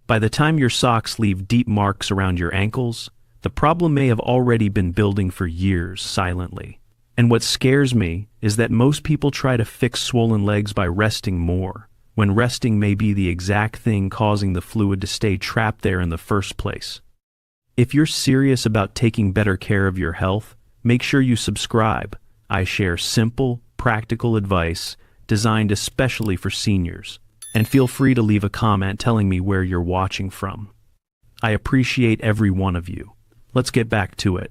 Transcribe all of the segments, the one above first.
By the time your socks leave deep marks around your ankles, the problem may have already been building for years silently. And what scares me is that most people try to fix swollen legs by resting more, when resting may be the exact thing causing the fluid to stay trapped there in the first place. If you're serious about taking better care of your health, make sure you subscribe. I share simple, practical advice designed especially for seniors. And feel free to leave a comment telling me where you're watching from. I appreciate every one of you. Let's get back to it.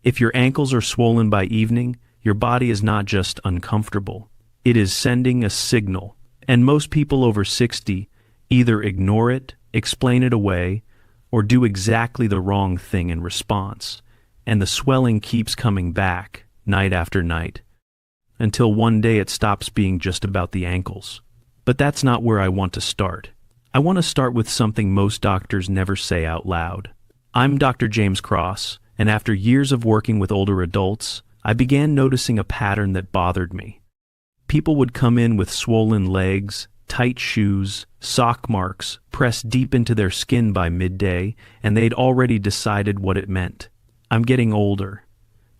If your ankles are swollen by evening, your body is not just uncomfortable. It is sending a signal. And most people over 60 either ignore it, explain it away, or do exactly the wrong thing in response. And the swelling keeps coming back, night after night, until one day it stops being just about the ankles. But that's not where I want to start. I want to start with something most doctors never say out loud. I'm Dr. James Cross, and after years of working with older adults, I began noticing a pattern that bothered me. People would come in with swollen legs, tight shoes, sock marks pressed deep into their skin by midday, and they'd already decided what it meant. I'm getting older.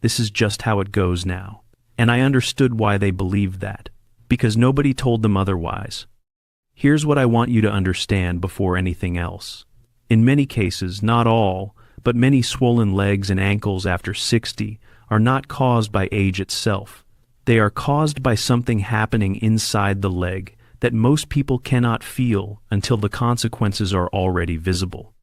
This is just how it goes now. And I understood why they believed that, because nobody told them otherwise. Here's what I want you to understand before anything else. In many cases, not all, but many swollen legs and ankles after 60 are not caused by age itself. They are caused by something happening inside the leg that most people cannot feel until the consequences are already visible.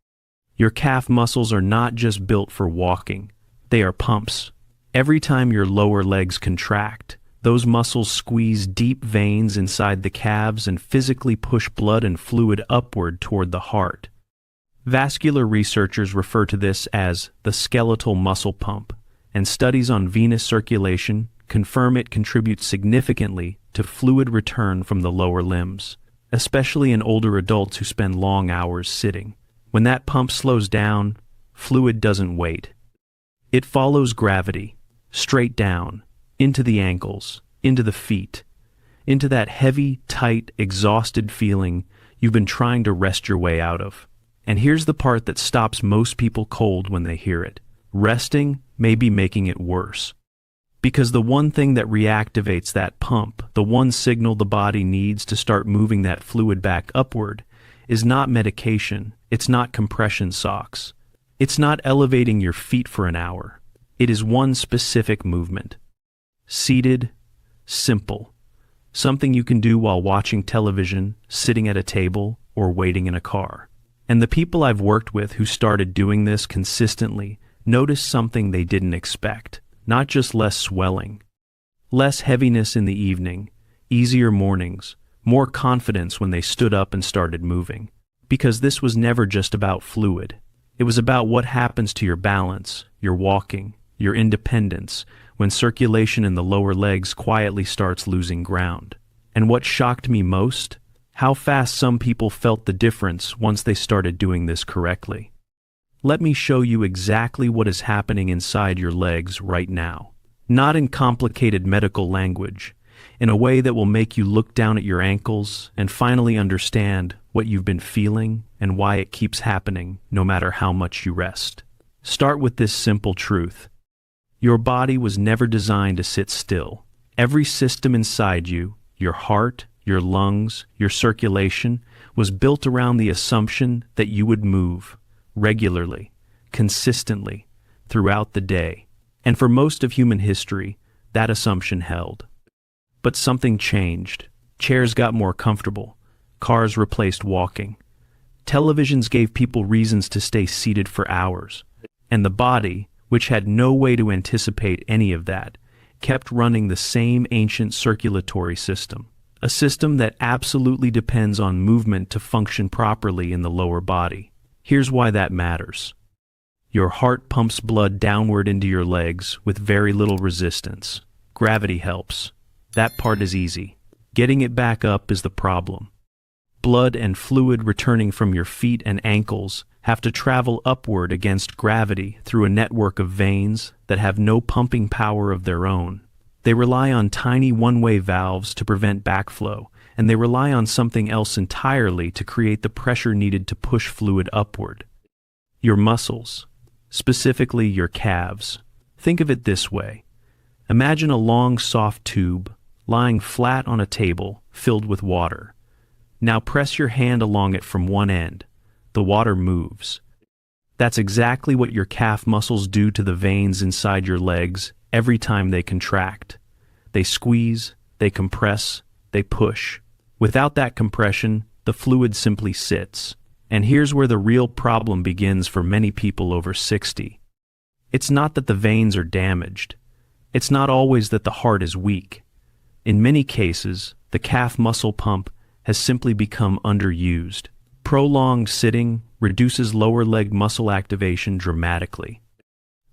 Your calf muscles are not just built for walking. They are pumps. Every time your lower legs contract, those muscles squeeze deep veins inside the calves and physically push blood and fluid upward toward the heart. Vascular researchers refer to this as the skeletal muscle pump, and studies on venous circulation confirm it contributes significantly to fluid return from the lower limbs, especially in older adults who spend long hours sitting. When that pump slows down, fluid doesn't wait. It follows gravity, straight down, into the ankles, into the feet, into that heavy, tight, exhausted feeling you've been trying to rest your way out of. And here's the part that stops most people cold when they hear it. Resting may be making it worse. Because the one thing that reactivates that pump, the one signal the body needs to start moving that fluid back upward, is not medication, it's not compression socks. It's not elevating your feet for an hour. It is one specific movement. Seated, simple. Something you can do while watching television, sitting at a table, or waiting in a car. And the people I've worked with who started doing this consistently noticed something they didn't expect. Not just less swelling. Less heaviness in the evening, easier mornings, more confidence when they stood up and started moving. Because this was never just about fluid. It was about what happens to your balance, your walking, your independence, when circulation in the lower legs quietly starts losing ground. And what shocked me most? How fast some people felt the difference once they started doing this correctly. Let me show you exactly what is happening inside your legs right now. Not in complicated medical language, in a way that will make you look down at your ankles and finally understand what you've been feeling and why it keeps happening no matter how much you rest. Start with this simple truth. Your body was never designed to sit still. Every system inside you, your heart, your lungs, your circulation, was built around the assumption that you would move regularly, consistently, throughout the day. And for most of human history, that assumption held. But something changed. Chairs got more comfortable. Cars replaced walking. Televisions gave people reasons to stay seated for hours. And the body, which had no way to anticipate any of that, kept running the same ancient circulatory system. A system that absolutely depends on movement to function properly in the lower body. Here's why that matters. Your heart pumps blood downward into your legs with very little resistance. Gravity helps. That part is easy. Getting it back up is the problem. Blood and fluid returning from your feet and ankles have to travel upward against gravity through a network of veins that have no pumping power of their own. They rely on tiny one-way valves to prevent backflow and they rely on something else entirely to create the pressure needed to push fluid upward. Your muscles, specifically your calves. Think of it this way. Imagine a long, soft tube lying flat on a table filled with water. Now press your hand along it from one end. The water moves. That's exactly what your calf muscles do to the veins inside your legs every time they contract. They squeeze, they compress, they push. Without that compression, the fluid simply sits. And here's where the real problem begins for many people over 60. It's not that the veins are damaged. It's not always that the heart is weak. In many cases, the calf muscle pump has simply become underused. Prolonged sitting reduces lower leg muscle activation dramatically.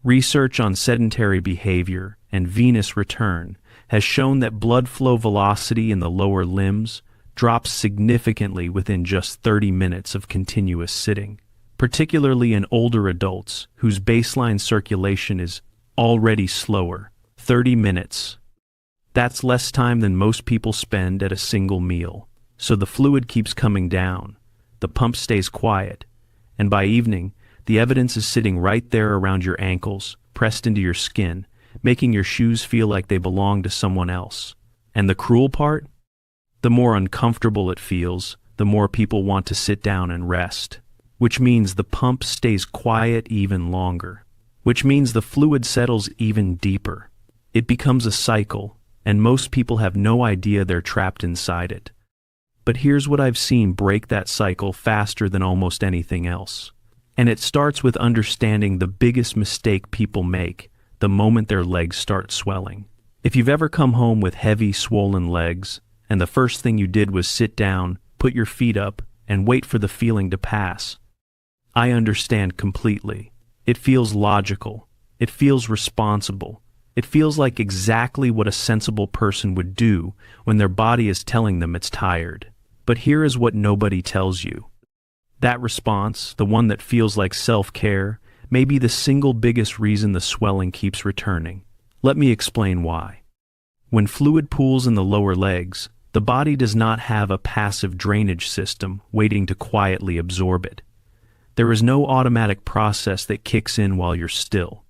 Research on sedentary behavior and venous return has shown that blood flow velocity in the lower limbs drops significantly within just 30 minutes of continuous sitting, particularly in older adults whose baseline circulation is already slower. 30 minutes. That's less time than most people spend at a single meal. So the fluid keeps coming down, the pump stays quiet, and by evening, the evidence is sitting right there around your ankles, pressed into your skin, making your shoes feel like they belong to someone else. And the cruel part? The more uncomfortable it feels, the more people want to sit down and rest, which means the pump stays quiet even longer, which means the fluid settles even deeper. It becomes a cycle, and most people have no idea they're trapped inside it. But here's what I've seen break that cycle faster than almost anything else. And it starts with understanding the biggest mistake people make the moment their legs start swelling. If you've ever come home with heavy, swollen legs, and the first thing you did was sit down, put your feet up, and wait for the feeling to pass, I understand completely. It feels logical. It feels responsible. It feels like exactly what a sensible person would do when their body is telling them it's tired. But here is what nobody tells you. That response, the one that feels like self-care, may be the single biggest reason the swelling keeps returning. Let me explain why. When fluid pools in the lower legs, the body does not have a passive drainage system waiting to quietly absorb it. There is no automatic process that kicks in while you're still.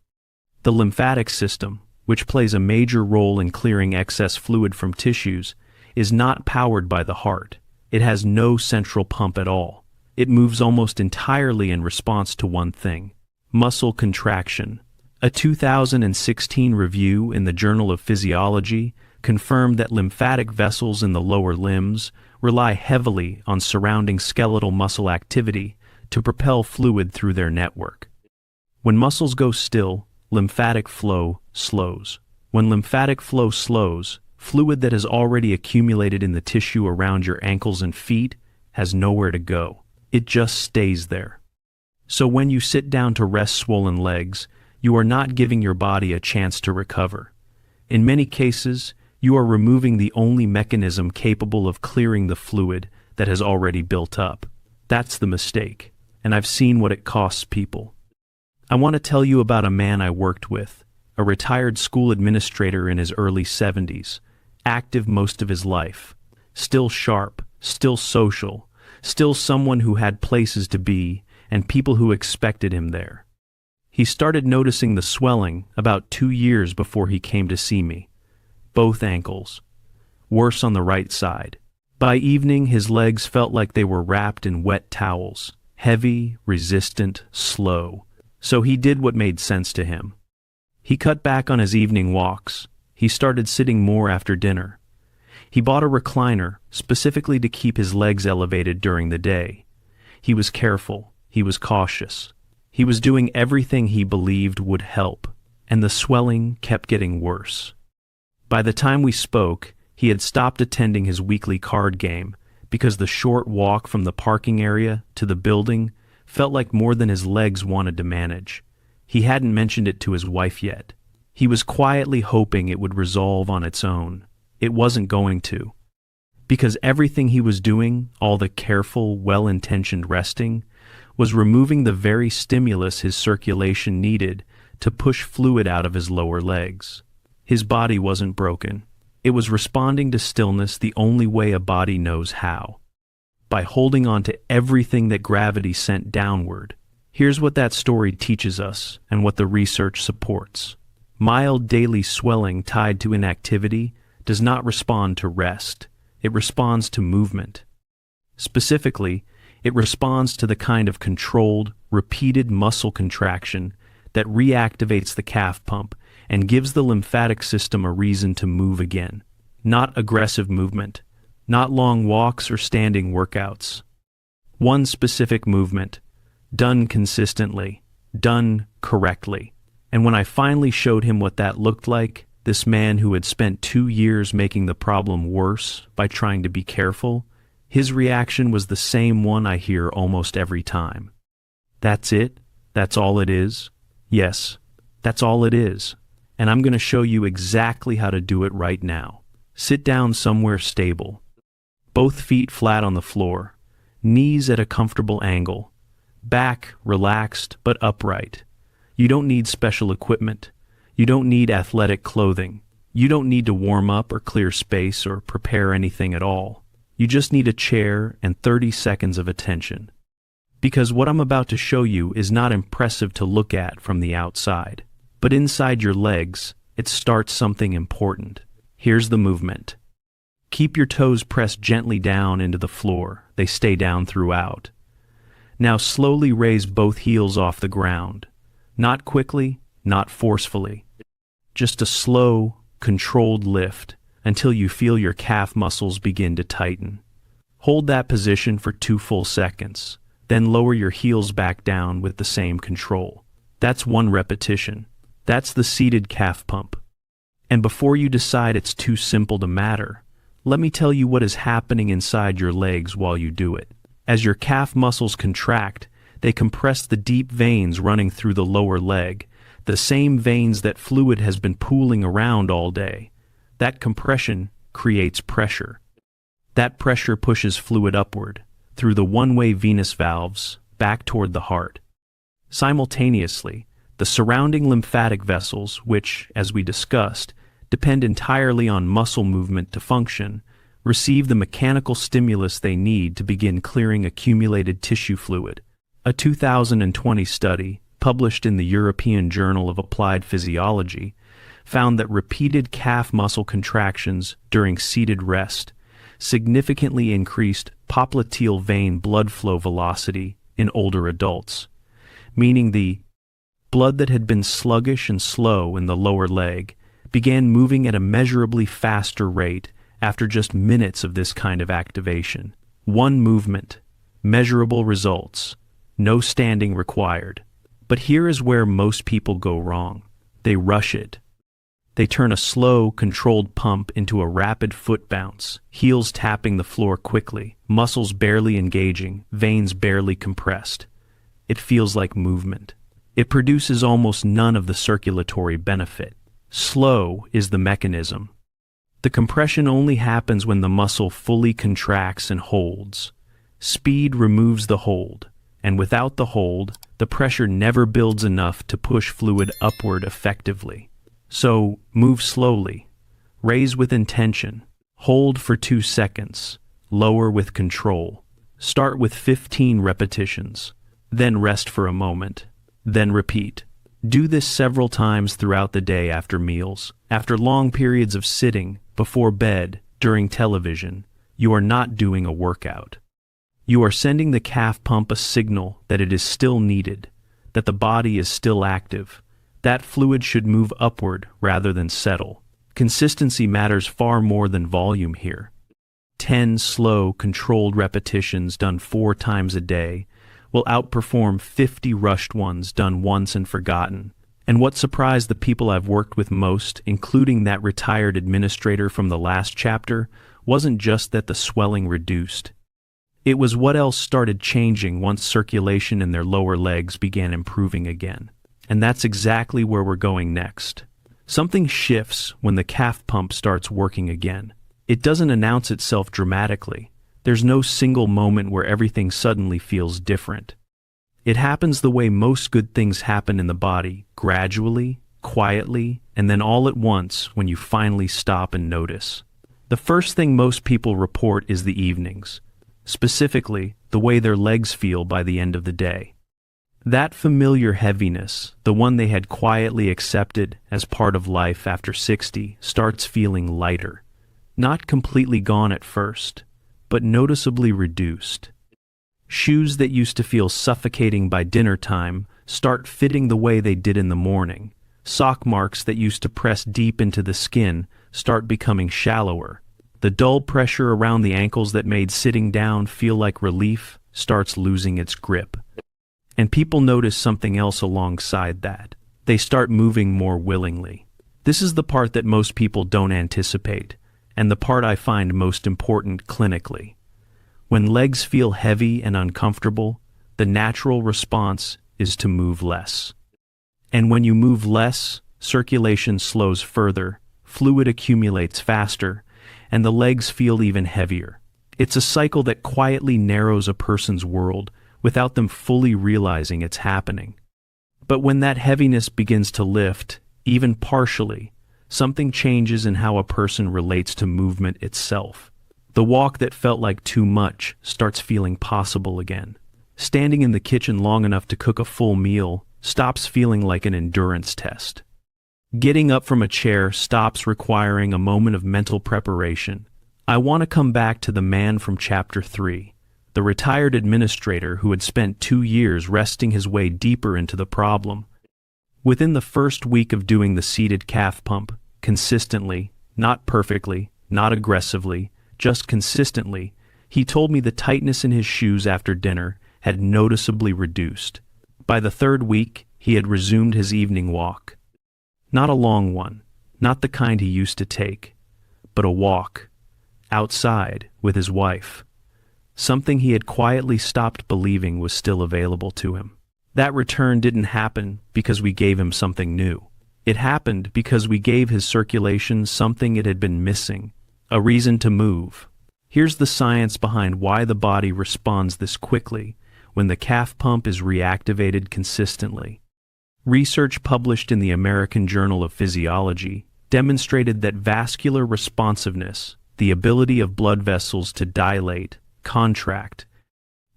The lymphatic system, which plays a major role in clearing excess fluid from tissues, is not powered by the heart. It has no central pump at all. It moves almost entirely in response to one thing: muscle contraction. A 2016 review in the Journal of Physiology confirmed that lymphatic vessels in the lower limbs rely heavily on surrounding skeletal muscle activity to propel fluid through their network. When muscles go still, lymphatic flow slows. When lymphatic flow slows, fluid that has already accumulated in the tissue around your ankles and feet has nowhere to go. It just stays there. So when you sit down to rest swollen legs, you are not giving your body a chance to recover. In many cases, you are removing the only mechanism capable of clearing the fluid that has already built up. That's the mistake, and I've seen what it costs people. I want to tell you about a man I worked with, a retired school administrator in his early 70s, active most of his life, still sharp, still social, still someone who had places to be and people who expected him there. He started noticing the swelling about 2 years before he came to see me. Both ankles. Worse on the right side. By evening, his legs felt like they were wrapped in wet towels, heavy, resistant, slow. So he did what made sense to him. He cut back on his evening walks. He started sitting more after dinner. He bought a recliner specifically to keep his legs elevated during the day. He was careful. He was cautious. He was doing everything he believed would help, and the swelling kept getting worse. By the time we spoke, he had stopped attending his weekly card game because the short walk from the parking area to the building felt like more than his legs wanted to manage. He hadn't mentioned it to his wife yet. He was quietly hoping it would resolve on its own. It wasn't going to. Because everything he was doing, all the careful, well-intentioned resting, was removing the very stimulus his circulation needed to push fluid out of his lower legs. His body wasn't broken. It was responding to stillness the only way a body knows how, by holding on to everything that gravity sent downward. Here's what that story teaches us and what the research supports. Mild daily swelling tied to inactivity does not respond to rest. It responds to movement. Specifically, it responds to the kind of controlled, repeated muscle contraction that reactivates the calf pump and gives the lymphatic system a reason to move again. Not aggressive movement, not long walks or standing workouts. One specific movement, done consistently, done correctly. And when I finally showed him what that looked like, this man who had spent 2 years making the problem worse by trying to be careful, his reaction was the same one I hear almost every time. That's it? That's all it is? Yes, that's all it is. And I'm going to show you exactly how to do it right now. Sit down somewhere stable. Both feet flat on the floor, knees at a comfortable angle, back relaxed but upright. You don't need special equipment. You don't need athletic clothing. You don't need to warm up or clear space or prepare anything at all. You just need a chair and 30 seconds of attention. Because what I'm about to show you is not impressive to look at from the outside. But inside your legs, it starts something important. Here's the movement. Keep your toes pressed gently down into the floor. They stay down throughout. Now slowly raise both heels off the ground. Not quickly, not forcefully. Just a slow, controlled lift until you feel your calf muscles begin to tighten. Hold that position for 2 full seconds, then lower your heels back down with the same control. That's 1 repetition. That's the seated calf pump. And before you decide it's too simple to matter, let me tell you what is happening inside your legs while you do it. As your calf muscles contract, they compress the deep veins running through the lower leg, the same veins that fluid has been pooling around all day. That compression creates pressure. That pressure pushes fluid upward, through the one-way venous valves, back toward the heart. Simultaneously, the surrounding lymphatic vessels, which, as we discussed, depend entirely on muscle movement to function, receive the mechanical stimulus they need to begin clearing accumulated tissue fluid. A 2020 study, published in the European Journal of Applied Physiology, found that repeated calf muscle contractions during seated rest significantly increased popliteal vein blood flow velocity in older adults, meaning the blood that had been sluggish and slow in the lower leg began moving at a measurably faster rate after just minutes of this kind of activation. 1 movement, measurable results, no standing required. But here is where most people go wrong. They rush it. They turn a slow, controlled pump into a rapid foot bounce, heels tapping the floor quickly, muscles barely engaging, veins barely compressed. It feels like movement. It produces almost none of the circulatory benefit. Slow is the mechanism. The compression only happens when the muscle fully contracts and holds. Speed removes the hold, and without the hold, the pressure never builds enough to push fluid upward effectively. So, move slowly, raise with intention, hold for 2 seconds, lower with control. Start with 15 repetitions, then rest for a moment, then repeat. Do this several times throughout the day after meals, after long periods of sitting, before bed, during television. You are not doing a workout. You are sending the calf pump a signal that it is still needed, that the body is still active. That fluid should move upward rather than settle. Consistency matters far more than volume here. 10 slow, controlled repetitions done 4 times a day will outperform 50 rushed ones done once and forgotten. And what surprised the people I've worked with most, including that retired administrator from the last chapter, wasn't just that the swelling reduced. It was what else started changing once circulation in their lower legs began improving again. And that's exactly where we're going next. Something shifts when the calf pump starts working again. It doesn't announce itself dramatically. There's no single moment where everything suddenly feels different. It happens the way most good things happen in the body, gradually, quietly, and then all at once when you finally stop and notice. The first thing most people report is the evenings, specifically the way their legs feel by the end of the day. That familiar heaviness, the one they had quietly accepted as part of life after 60, starts feeling lighter. Not completely gone at first, but noticeably reduced. Shoes that used to feel suffocating by dinner time start fitting the way they did in the morning. Sock marks that used to press deep into the skin start becoming shallower. The dull pressure around the ankles that made sitting down feel like relief starts losing its grip. And people notice something else alongside that. They start moving more willingly. This is the part that most people don't anticipate, and the part I find most important clinically. When legs feel heavy and uncomfortable, the natural response is to move less. And when you move less, circulation slows further, fluid accumulates faster, and the legs feel even heavier. It's a cycle that quietly narrows a person's world without them fully realizing it's happening. But when that heaviness begins to lift, even partially, something changes in how a person relates to movement itself. The walk that felt like too much starts feeling possible again. Standing in the kitchen long enough to cook a full meal stops feeling like an endurance test. Getting up from a chair stops requiring a moment of mental preparation. I want to come back to the man from Chapter 3, the retired administrator who had spent 2 years wresting his way deeper into the problem. Within the first week of doing the seated calf pump, consistently, not perfectly, not aggressively, just consistently, he told me the tightness in his shoes after dinner had noticeably reduced. By the 3rd week, he had resumed his evening walk. Not a long one, not the kind he used to take, but a walk, outside, with his wife. Something he had quietly stopped believing was still available to him. That return didn't happen because we gave him something new. It happened because we gave his circulation something it had been missing, a reason to move. Here's the science behind why the body responds this quickly when the calf pump is reactivated consistently. Research published in the American Journal of Physiology demonstrated that vascular responsiveness, the ability of blood vessels to dilate, contract,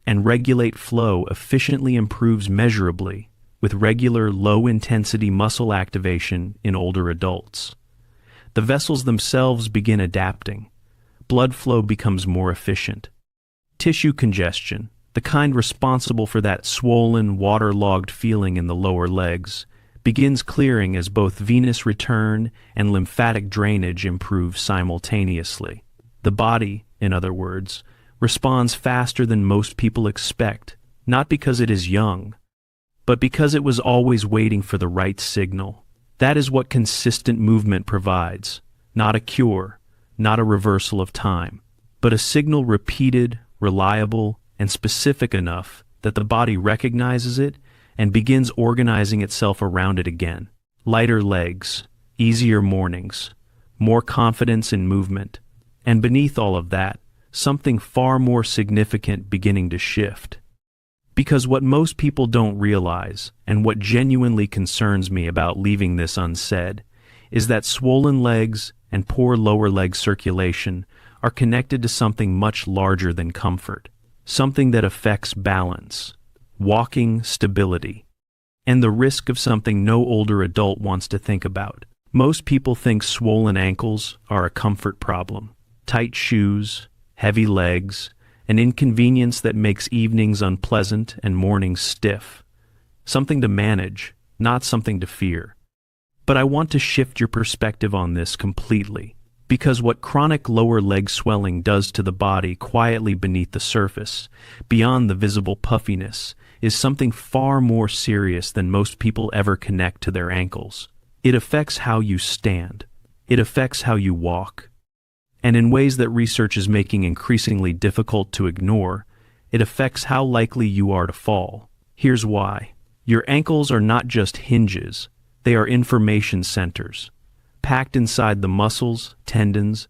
and regulate flow efficiently improves measurably with regular low-intensity muscle activation in older adults. The vessels themselves begin adapting. Blood flow becomes more efficient. Tissue congestion, the kind responsible for that swollen, waterlogged feeling in the lower legs, begins clearing as both venous return and lymphatic drainage improve simultaneously. The body, in other words, responds faster than most people expect, not because it is young, but because it was always waiting for the right signal. That is what consistent movement provides, not a cure, not a reversal of time, but a signal repeated, reliable, and specific enough that the body recognizes it and begins organizing itself around it again. Lighter legs, easier mornings, more confidence in movement, and beneath all of that, something far more significant beginning to shift. Because what most people don't realize, and what genuinely concerns me about leaving this unsaid, is that swollen legs and poor lower leg circulation are connected to something much larger than comfort, something that affects balance, walking stability, and the risk of something no older adult wants to think about. Most people think swollen ankles are a comfort problem, tight shoes, heavy legs, an inconvenience that makes evenings unpleasant and mornings stiff. Something to manage, not something to fear. But I want to shift your perspective on this completely, because what chronic lower leg swelling does to the body quietly beneath the surface, beyond the visible puffiness, is something far more serious than most people ever connect to their ankles. It affects how you stand. It affects how you walk. And in ways that research is making increasingly difficult to ignore, it affects how likely you are to fall. Here's why. Your ankles are not just hinges, they are information centers. Packed inside the muscles, tendons,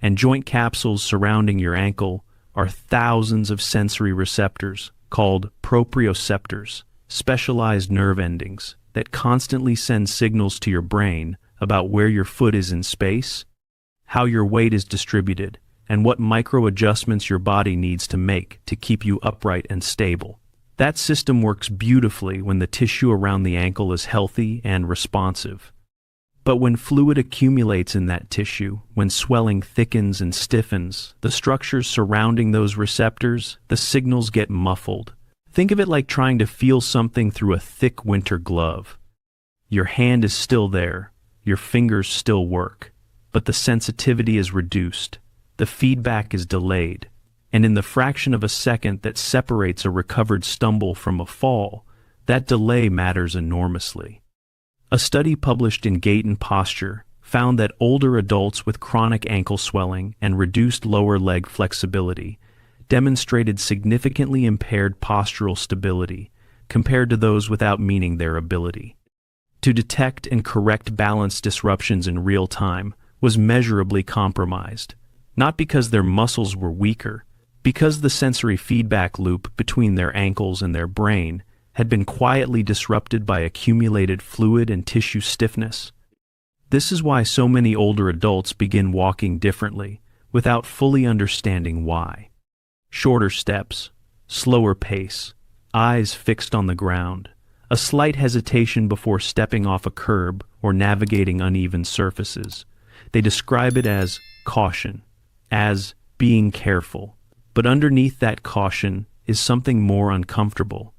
and joint capsules surrounding your ankle are thousands of sensory receptors called proprioceptors, specialized nerve endings that constantly sends signals to your brain about where your foot is in space, how your weight is distributed, and what micro adjustments your body needs to make to keep you upright and stable. That system works beautifully when the tissue around the ankle is healthy and responsive. But when fluid accumulates in that tissue, when swelling thickens and stiffens, the structures surrounding those receptors, the signals get muffled. Think of it like trying to feel something through a thick winter glove. Your hand is still there, your fingers still work, but the sensitivity is reduced, the feedback is delayed, and in the fraction of a second that separates a recovered stumble from a fall, that delay matters enormously. A study published in Gait and Posture found that older adults with chronic ankle swelling and reduced lower leg flexibility demonstrated significantly impaired postural stability compared to those without, meaning their ability to detect and correct balance disruptions in real time was measurably compromised, not because their muscles were weaker, because the sensory feedback loop between their ankles and their brain had been quietly disrupted by accumulated fluid and tissue stiffness. This is why so many older adults begin walking differently, without fully understanding why. Shorter steps, slower pace, eyes fixed on the ground, a slight hesitation before stepping off a curb or navigating uneven surfaces. They describe it as caution, as being careful. But underneath that caution is something more uncomfortable.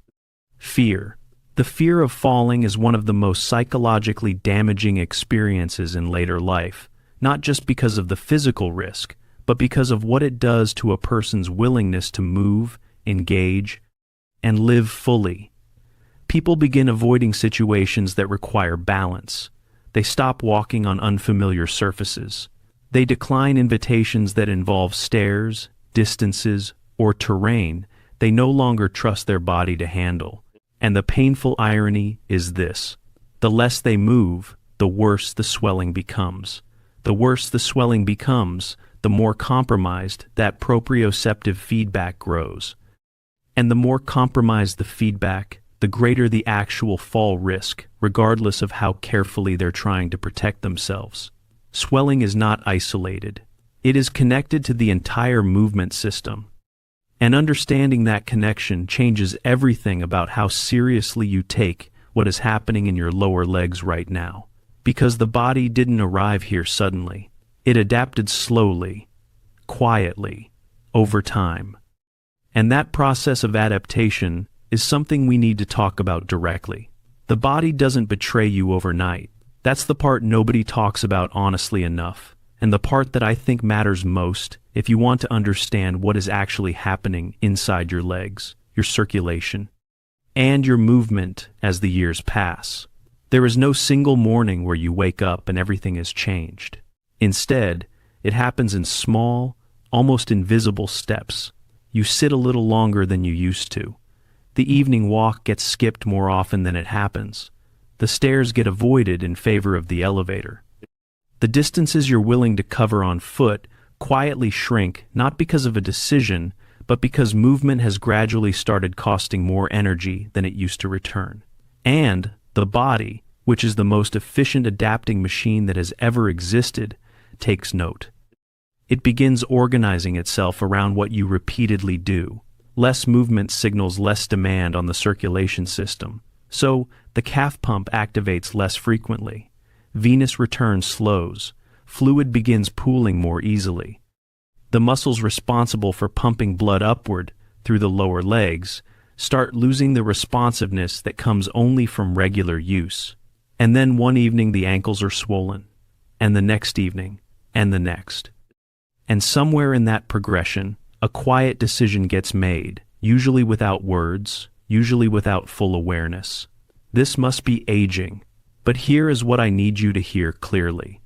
Fear. The fear of falling is one of the most psychologically damaging experiences in later life, not just because of the physical risk, but because of what it does to a person's willingness to move, engage, and live fully. People begin avoiding situations that require balance. They stop walking on unfamiliar surfaces. They decline invitations that involve stairs, distances, or terrain they no longer trust their body to handle. And the painful irony is this: the less they move, the worse the swelling becomes. The worse the swelling becomes, the more compromised that proprioceptive feedback grows. And the more compromised the feedback, the greater the actual fall risk, regardless of how carefully they're trying to protect themselves. Swelling is not isolated. It is connected to the entire movement system. And understanding that connection changes everything about how seriously you take what is happening in your lower legs right now. Because the body didn't arrive here suddenly. It adapted slowly, quietly, over time. And that process of adaptation is something we need to talk about directly. The body doesn't betray you overnight. That's the part nobody talks about honestly enough, and the part that I think matters most if you want to understand what is actually happening inside your legs, your circulation, and your movement as the years pass. There is no single morning where you wake up and everything has changed. Instead, it happens in small, almost invisible steps. You sit a little longer than you used to. The evening walk gets skipped more often than it happens. The stairs get avoided in favor of the elevator. The distances you're willing to cover on foot quietly shrink, not because of a decision, but because movement has gradually started costing more energy than it used to return. And the body, which is the most efficient adapting machine that has ever existed, takes note. It begins organizing itself around what you repeatedly do. Less movement signals less demand on the circulation system. So, the calf pump activates less frequently. Venous return slows. Fluid begins pooling more easily. The muscles responsible for pumping blood upward through the lower legs start losing the responsiveness that comes only from regular use. And then one evening the ankles are swollen, and the next evening, and the next. And somewhere in that progression, a quiet decision gets made, usually without words, usually without full awareness. This must be aging, but here is what I need you to hear clearly.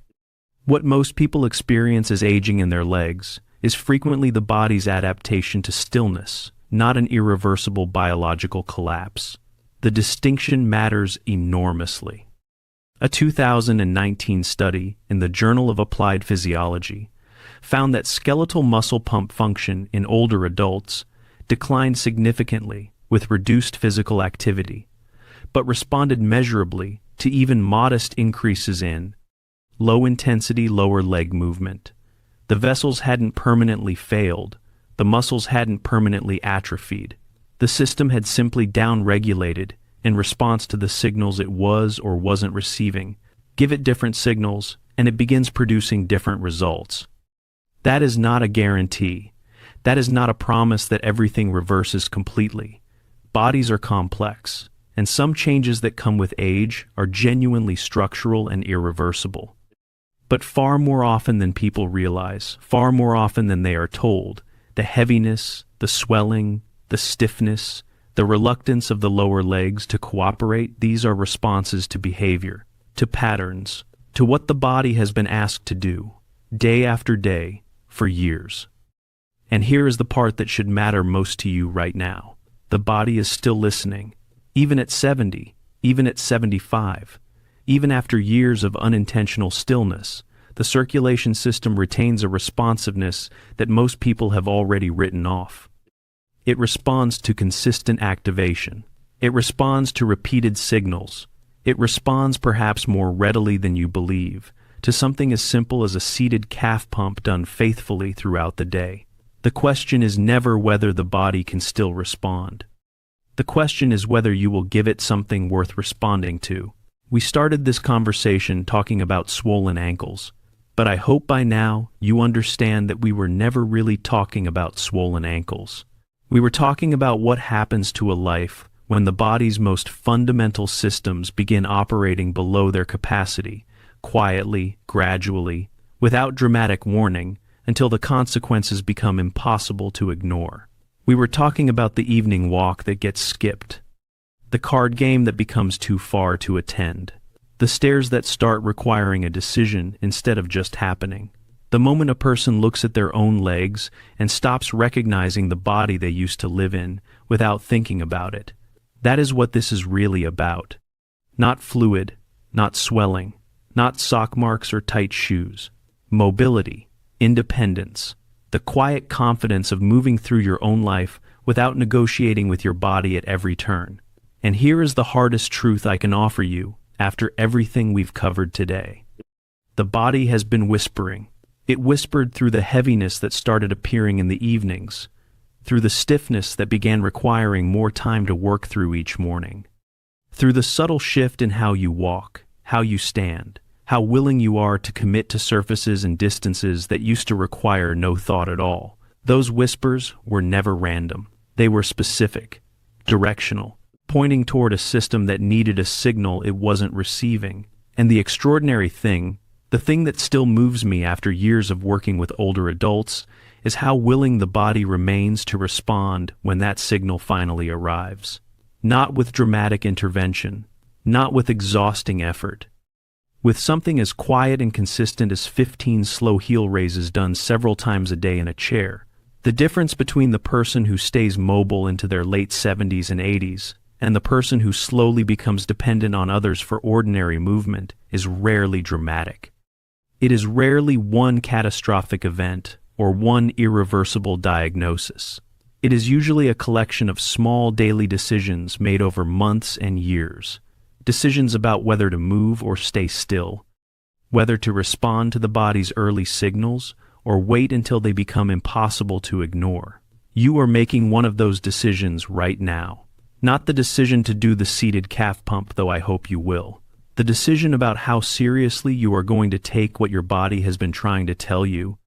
What most people experience as aging in their legs is frequently the body's adaptation to stillness, not an irreversible biological collapse. The distinction matters enormously. A 2019 study in the Journal of Applied Physiology found that skeletal muscle pump function in older adults declined significantly with reduced physical activity, but responded measurably to even modest increases in low-intensity lower leg movement. The vessels hadn't permanently failed, the muscles hadn't permanently atrophied. The system had simply down-regulated in response to the signals it was or wasn't receiving. Give it different signals, and it begins producing different results. That is not a guarantee. That is not a promise that everything reverses completely. Bodies are complex, and some changes that come with age are genuinely structural and irreversible. But far more often than people realize, far more often than they are told, the heaviness, the swelling, the stiffness, the reluctance of the lower legs to cooperate, these are responses to behavior, to patterns, to what the body has been asked to do, day after day, for years. And here is the part that should matter most to you right now. The body is still listening, even at 70, even at 75. Even after years of unintentional stillness, the circulation system retains a responsiveness that most people have already written off. It responds to consistent activation. It responds to repeated signals. It responds perhaps more readily than you believe to something as simple as a seated calf pump done faithfully throughout the day. The question is never whether the body can still respond. The question is whether you will give it something worth responding to. We started this conversation talking about swollen ankles, but I hope by now you understand that we were never really talking about swollen ankles. We were talking about what happens to a life when the body's most fundamental systems begin operating below their capacity, quietly, gradually, without dramatic warning, until the consequences become impossible to ignore. We were talking about the evening walk that gets skipped, the card game that becomes too far to attend, the stairs that start requiring a decision instead of just happening, the moment a person looks at their own legs and stops recognizing the body they used to live in without thinking about it. That is what this is really about. Not fluid, not swelling, not sock marks or tight shoes. Mobility, independence, the quiet confidence of moving through your own life without negotiating with your body at every turn. And here is the hardest truth I can offer you after everything we've covered today. The body has been whispering. It whispered through the heaviness that started appearing in the evenings, through the stiffness that began requiring more time to work through each morning, through the subtle shift in how you walk, how you stand, how willing you are to commit to surfaces and distances that used to require no thought at all. Those whispers were never random. They were specific, directional, pointing toward a system that needed a signal it wasn't receiving. And the extraordinary thing, the thing that still moves me after years of working with older adults, is how willing the body remains to respond when that signal finally arrives. Not with dramatic intervention, not with exhausting effort, with something as quiet and consistent as 15 slow heel raises done several times a day in a chair. The difference between the person who stays mobile into their late 70s and 80s and the person who slowly becomes dependent on others for ordinary movement is rarely dramatic. It is rarely one catastrophic event or one irreversible diagnosis. It is usually a collection of small daily decisions made over months and years. Decisions about whether to move or stay still, whether to respond to the body's early signals or wait until they become impossible to ignore. You are making one of those decisions right now. Not the decision to do the seated calf pump, though I hope you will. The decision about how seriously you are going to take what your body has been trying to tell you,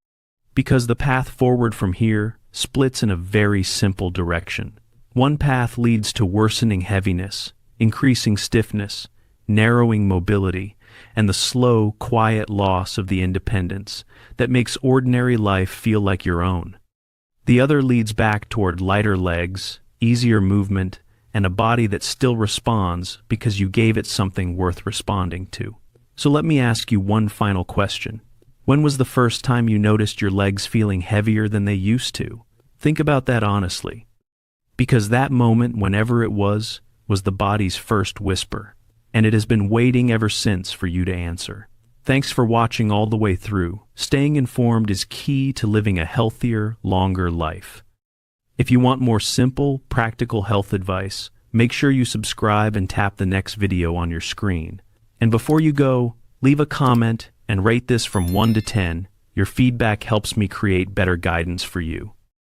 because the path forward from here splits in a very simple direction. One path leads to worsening heaviness, increasing stiffness, narrowing mobility, and the slow, quiet loss of the independence that makes ordinary life feel like your own. The other leads back toward lighter legs, easier movement, and a body that still responds because you gave it something worth responding to. So let me ask you one final question. When was the first time you noticed your legs feeling heavier than they used to? Think about that honestly. Because that moment, whenever it was the body's first whisper, and it has been waiting ever since for you to answer. Thanks for watching all the way through. Staying informed is key to living a healthier, longer life. If you want more simple, practical health advice, make sure you subscribe and tap the next video on your screen. And before you go, leave a comment and rate this from 1 to 10. Your feedback helps me create better guidance for you.